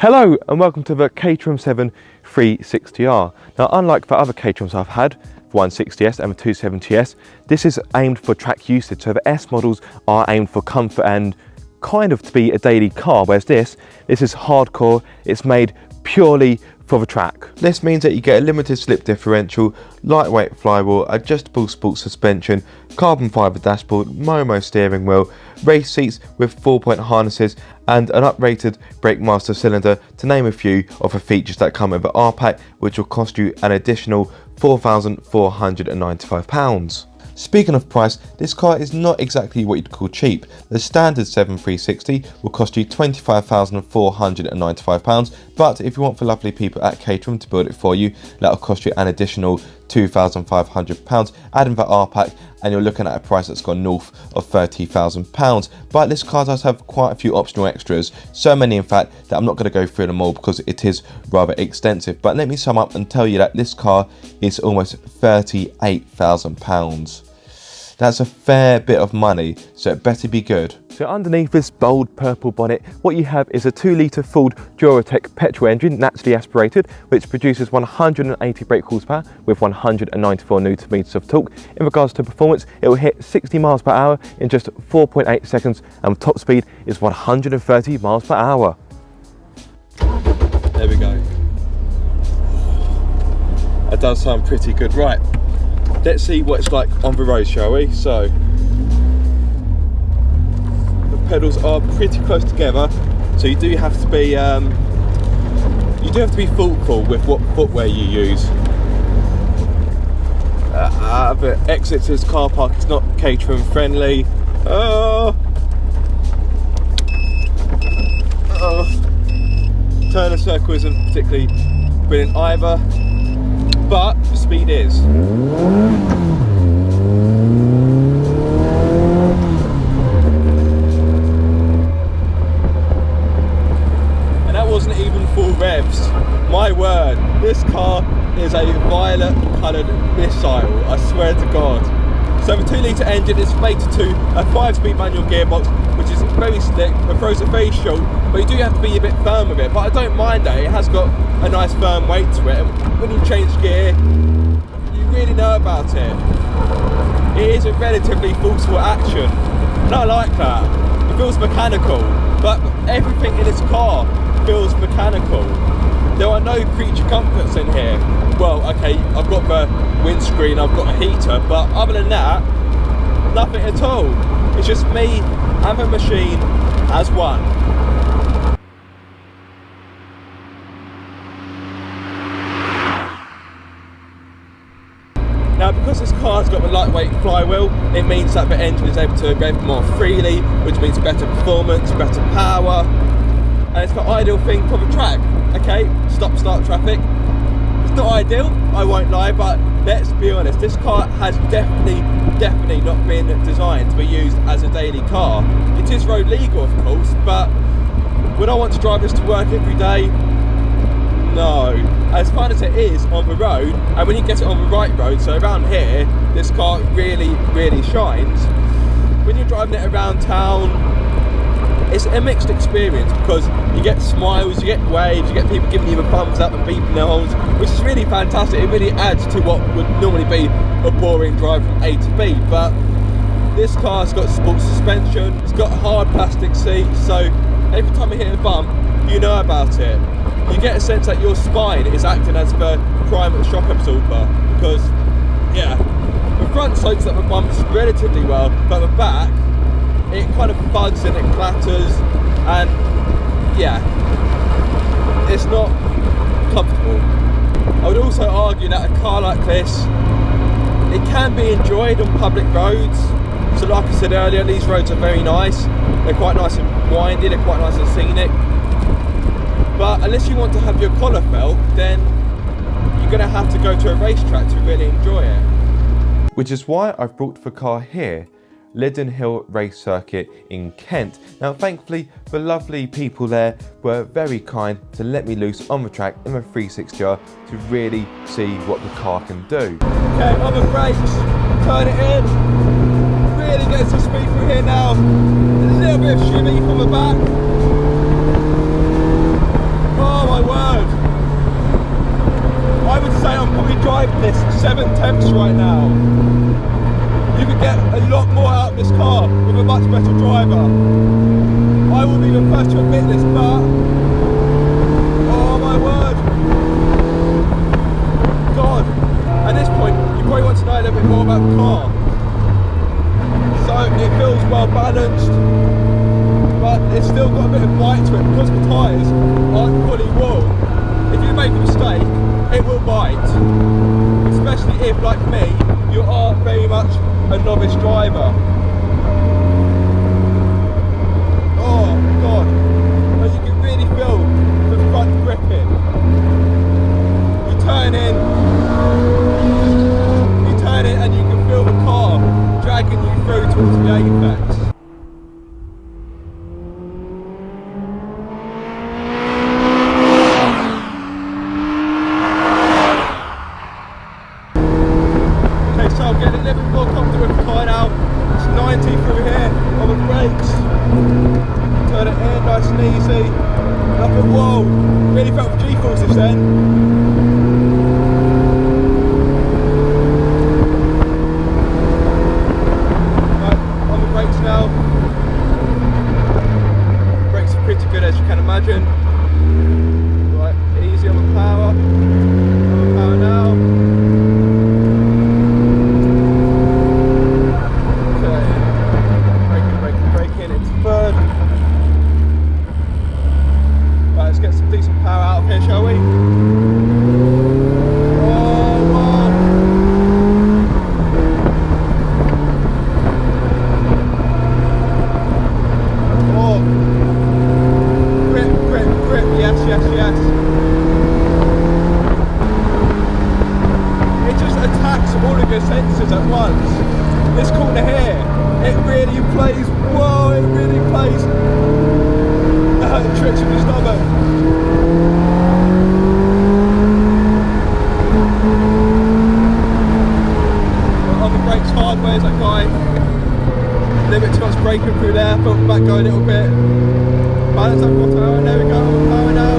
Hello and welcome to the Caterham 7 360R. Now, unlike the other Caterhams I've had, the 160S and the 270S, this is aimed for track usage. So the S models are aimed for comfort and kind of to be a daily car, whereas this is hardcore. It's made purely for the track. This means that you get a limited slip differential, lightweight flywheel, adjustable sports suspension, carbon fibre dashboard, Momo steering wheel, race seats with 4-point harnesses, and an uprated brake master cylinder, to name a few of the features that come with the R-Pack, which will cost you an additional £4,495. Speaking of price, this car is not exactly what you'd call cheap. The standard 7360 will cost you £25,495, but if you want the lovely people at Caterham to build it for you, that'll cost you an additional £2,500, adding the R-Pack, and you're looking at a price that's gone north of £30,000. But this car does have quite a few optional extras, so many in fact that I'm not going to go through them all because it is rather extensive. But let me sum up and tell you that this car is almost £38,000. That's a fair bit of money, so it better be good. So underneath this bold purple bonnet, what you have is a 2-litre Ford Duratec petrol engine, naturally aspirated, which produces 180 brake horsepower with 194 Nm of torque. In regards to performance, it will hit 60 miles per hour in just 4.8 seconds, and top speed is 130 miles per hour. There we go. That does sound pretty good. Right, let's see what it's like on the road, shall we? So, the pedals are pretty close together, so you do have to be thoughtful with what footwear you use. The exit to this car park is not Caterham friendly. Turn and circle isn't particularly brilliant either, but the speed is. And that wasn't even full revs. My word, this car is a violet coloured missile, I swear to God. So the 2-litre engine is mated to a 5-speed manual gearbox, which is very slick, the throws are very short, but you do have to be a bit firm with it. But I don't mind that, it has got a nice firm weight to it. And when you change gear, you really know about it. It is a relatively forceful action, and I like that. It feels mechanical, but everything in this car feels mechanical. There are no creature comforts in here. Well, okay, I've got the windscreen, I've got a heater, but other than that, nothing at all. It's just me and the machine as one. Now, because this car's got the lightweight flywheel, it means that the engine is able to rev more freely, which means better performance, better power, and it's the ideal thing for the track. Okay, stop-start traffic. It's not ideal, I won't lie, but let's be honest, this car has definitely not been designed to be used as a daily car. It is road legal, of course, but would I want to drive this to work every day? No. As fun as it is on the road, and when you get it on the right road, so around here, this car really shines. When you're driving it around town, it's a mixed experience because you get smiles, you get waves, you get people giving you a thumbs up and beeping their horns, which is really fantastic. It really adds to what would normally be a boring drive from A to B. But this car's got sports suspension, it's got hard plastic seats, so every time you hit a bump, you know about it. You get a sense that your spine is acting as the prime shock absorber, because, yeah, the front soaks up the bumps relatively well, but the back, it kind of bugs and it clatters, and yeah, it's not comfortable. I would also argue that a car like this, it can be enjoyed on public roads. So like I said earlier, these roads are very nice. They're quite nice and windy, they're quite nice and scenic. But unless you want to have your collar felt, then you're going to have to go to a racetrack to really enjoy it. Which is why I've brought the car here, Lydden Hill race circuit in Kent. Now thankfully the lovely people there were very kind to let me loose on the track in the 360R to really see what the car can do. Okay, on the brakes, turn it in, really get some speed through here now, a little bit of shimmy from the back. say I'm probably driving this 7 tenths right now. You could get a lot more out of this car with a much better driver. I will be the first to admit this, but oh my word, God. At this point, you probably want to know a little bit more about the car. So it feels well balanced, but it's still got a bit of bite to it because the tyres aren't fully worn. If you make a mistake, it will bite. Especially if, like me, you are very much a novice driver. Oh God, but you can really feel the front gripping. You turn in and you can feel the car dragging you through towards the apex. Okay, so I'm getting a little bit more comfortable with the car now. It's 90 through here on the brakes. Turn it in nice and easy. Nothing, whoa, really felt the G-force this then. Now, brakes are pretty good as you can imagine. Right, easy on the power. On the power now. Okay, braking into third. Right, let's get some decent power out of here, shall we? Yes. It just attacks all of your senses at once. This corner here, it really plays, whoa, it really plays tricks with your stomach. On the brakes hard, where's that guy? A little bit too much braking through there, felt the back go a little bit. Balance up 4 hour, there we go, power now.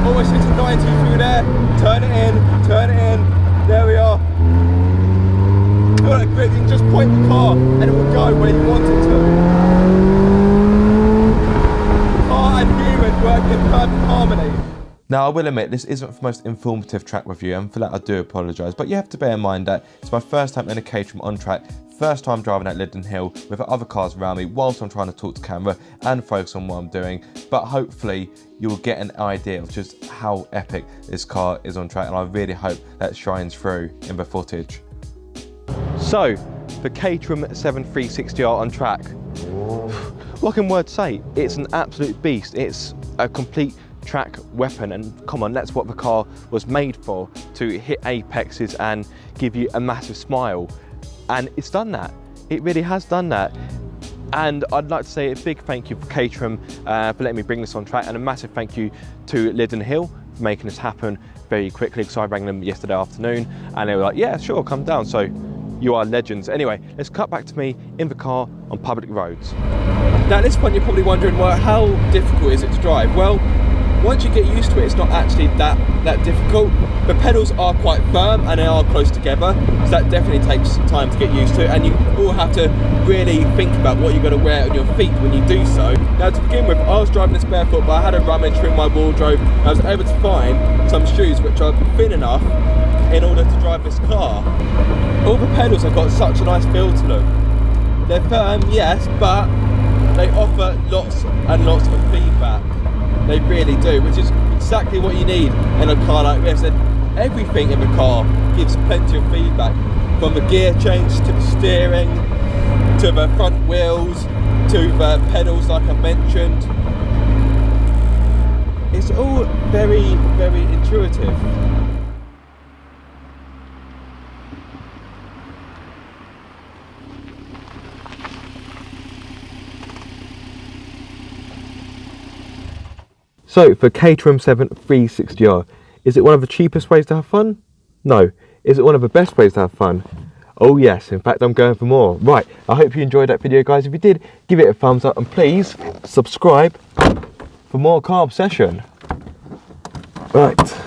Almost hitting 90 through there, turn it in, there we are. Feel that grip, you can just point the car and it will go where you want it to. Car and human work in perfect harmony. Now I will admit this isn't the most informative track review, and for that I do apologise, but you have to bear in mind that it's my first time in a Caterham on track, first time driving at Lydden Hill with other cars around me whilst I'm trying to talk to camera and focus on what I'm doing, but hopefully you will get an idea of just how epic this car is on track, and I really hope that shines through in the footage. So, the Caterham 7360R on track, what can words say? It's an absolute beast, it's a complete track weapon, and come on, that's what the car was made for, to hit apexes and give you a massive smile, and it's done that. It really has done that. And I'd like to say a big thank you for Caterham for letting me bring this on track, and a massive thank you to Lydden Hill for making this happen very quickly, because I rang them yesterday afternoon and they were like, yeah, sure, come down. So you are legends. Anyway, let's cut back to me in the car on public roads. Now at this point you're probably wondering, well, how difficult is it to drive? Well, once you get used to it, it's not actually that difficult. The pedals are quite firm and they are close together, so that definitely takes time to get used to, and you all have to really think about what you're going to wear on your feet when you do so. Now to begin with, I was driving this barefoot, but I had a rummage through my wardrobe and I was able to find some shoes which are thin enough in order to drive this car. All the pedals have got such a nice feel to them. They're firm, yes, but they offer lots and lots of feedback. They really do, which is exactly what you need in a car like this. And everything in the car gives plenty of feedback, from the gear change to the steering, to the front wheels, to the pedals like I mentioned. It's all very, very intuitive. So, for Caterham 7360R, is it one of the cheapest ways to have fun? No. Is it one of the best ways to have fun? Oh yes, in fact I'm going for more. Right, I hope you enjoyed that video, guys. If you did, give it a thumbs up and please subscribe for more car obsession. Right.